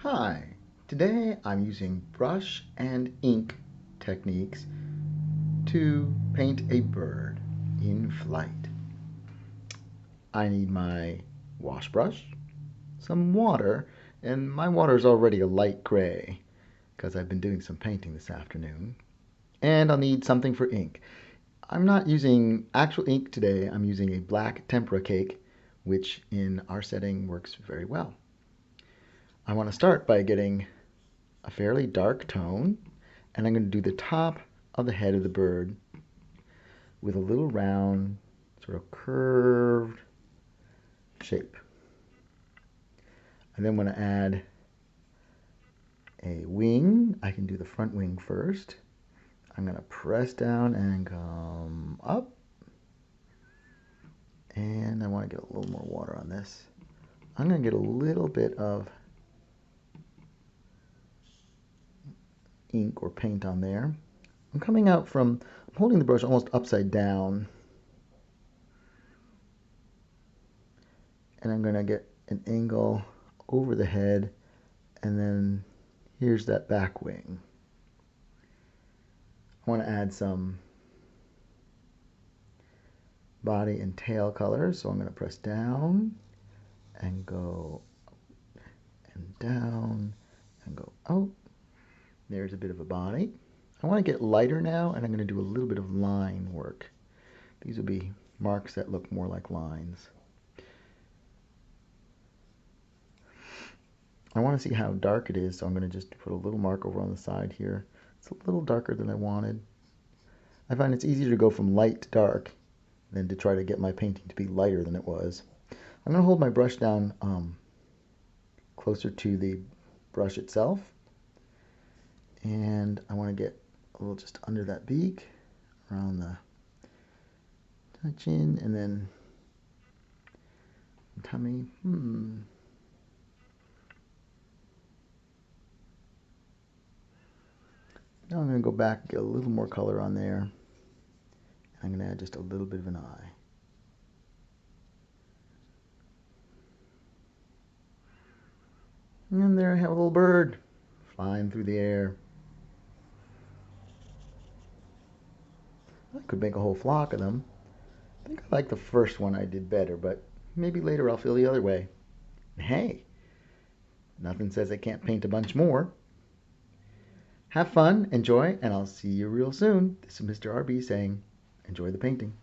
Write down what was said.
Hi, today I'm using brush and ink techniques to paint a bird in flight. I need my wash brush, some water, and my water is already a light gray because I've been doing some painting this afternoon. And I'll need something for ink. I'm not using actual ink today, I'm using a black tempera cake, which in our setting works very well. I want to start by getting a fairly dark tone, and I'm going to do the top of the head of the bird with a little round, sort of curved shape. I then want to add a wing. I can do the front wing first. I'm going to press down and come up. And I want to get a little more water on this. I'm going to get a little bit of ink or paint on there. I'm holding the brush almost upside down. And I'm going to get an angle over the head, and then here's that back wing. I want to add some body and tail colors, so I'm going to press down and go and down and go out. There's a bit of a body. I want to get lighter now, and I'm going to do a little bit of line work. These will be marks that look more like lines. I want to see how dark it is, so I'm going to just put a little mark over on the side here. It's a little darker than I wanted. I find it's easier to go from light to dark than to try to get my painting to be lighter than it was. I'm going to hold my brush down closer to the brush itself, and I want to get a little just under that beak, around the chin, and then tummy. Now I'm going to go back and get a little more color on there. I'm going to add just a little bit of an eye. And there I have a little bird flying through the air. I could make a whole flock of them. I think I like the first one I did better, but maybe later I'll feel the other way. Hey, nothing says I can't paint a bunch more. Have fun, enjoy, and I'll see you real soon. This is Mr. RB saying, enjoy the painting.